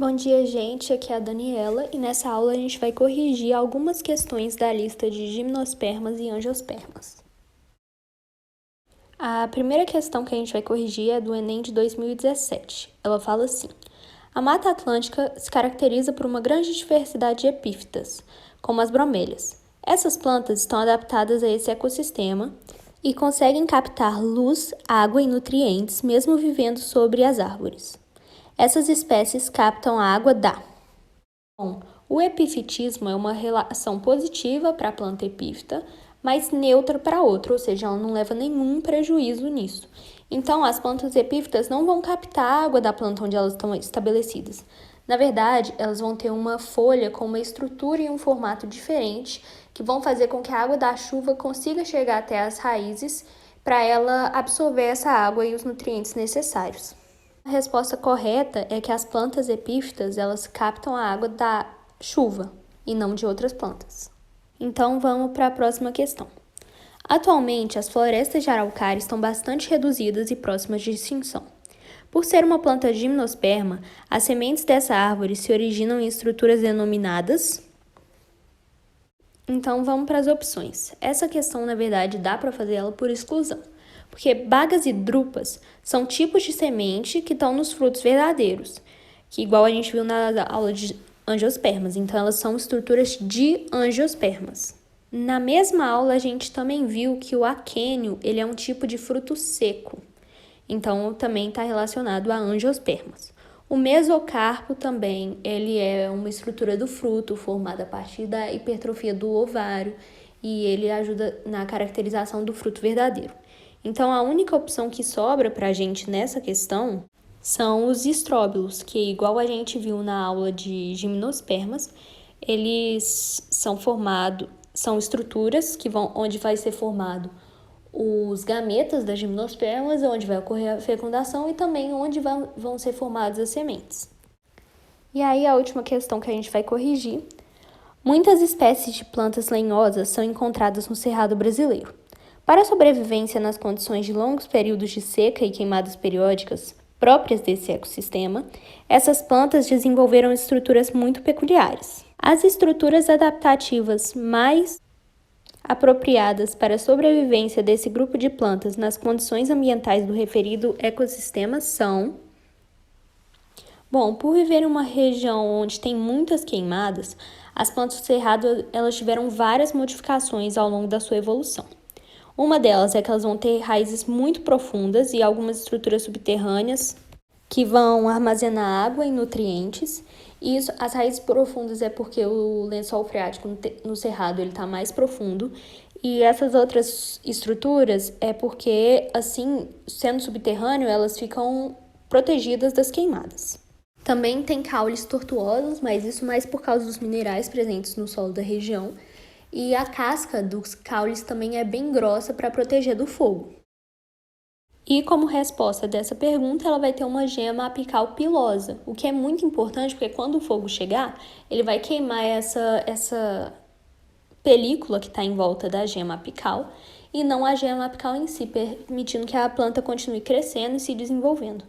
Bom dia, gente. Aqui é a Daniela e nessa aula a gente vai corrigir algumas questões da lista de gimnospermas e angiospermas. A primeira questão que a gente vai corrigir é do Enem de 2017. Ela fala assim: a Mata Atlântica se caracteriza por uma grande diversidade de epífitas, como as bromélias. Essas plantas estão adaptadas a esse ecossistema e conseguem captar luz, água e nutrientes, mesmo vivendo sobre as árvores. Essas espécies captam a água da. Bom, o epifitismo é uma relação positiva para a planta epífita, mas neutra para a outra, ou seja, ela não leva nenhum prejuízo nisso. Então, as plantas epífitas não vão captar a água da planta onde elas estão estabelecidas. Na verdade, elas vão ter uma folha com uma estrutura e um formato diferente, que vão fazer com que a água da chuva consiga chegar até as raízes para ela absorver essa água e os nutrientes necessários. A resposta correta é que as plantas epífitas, elas captam a água da chuva e não de outras plantas. Então, vamos para a próxima questão. Atualmente, as florestas de araucária estão bastante reduzidas e próximas de extinção. Por ser uma planta gimnosperma, as sementes dessa árvore se originam em estruturas denominadas. Então, vamos para as opções. Essa questão, na verdade, dá para fazer ela por exclusão, porque bagas e drupas são tipos de semente que estão nos frutos verdadeiros, que igual a gente viu na aula de angiospermas, então elas são estruturas de angiospermas. Na mesma aula, a gente também viu que o aquênio, ele é um tipo de fruto seco, então também está relacionado a angiospermas. O mesocarpo também, ele é uma estrutura do fruto formada a partir da hipertrofia do ovário e ele ajuda na caracterização do fruto verdadeiro. Então, a única opção que sobra para a gente nessa questão são os estróbilos, que igual a gente viu na aula de gimnospermas, eles são estruturas onde vai ser formado os gametas das gimnospermas, onde vai ocorrer a fecundação e também onde vão ser formadas as sementes. E aí a última questão que a gente vai corrigir: muitas espécies de plantas lenhosas são encontradas no Cerrado brasileiro. Para a sobrevivência nas condições de longos períodos de seca e queimadas periódicas próprias desse ecossistema, essas plantas desenvolveram estruturas muito peculiares. As estruturas adaptativas mais apropriadas para a sobrevivência desse grupo de plantas nas condições ambientais do referido ecossistema são... Bom, por viver em uma região onde tem muitas queimadas, as plantas do cerrado elas tiveram várias modificações ao longo da sua evolução. Uma delas é que elas vão ter raízes muito profundas e algumas estruturas subterrâneas que vão armazenar água e nutrientes. E as raízes profundas é porque o lençol freático no cerrado ele está mais profundo. E essas outras estruturas é porque, assim, sendo subterrâneo, elas ficam protegidas das queimadas. Também tem caules tortuosos, mas isso mais por causa dos minerais presentes no solo da região. E a casca dos caules também é bem grossa para proteger do fogo. E como resposta dessa pergunta, ela vai ter uma gema apical pilosa, o que é muito importante porque quando o fogo chegar, ele vai queimar essa película que está em volta da gema apical e não a gema apical em si, permitindo que a planta continue crescendo e se desenvolvendo.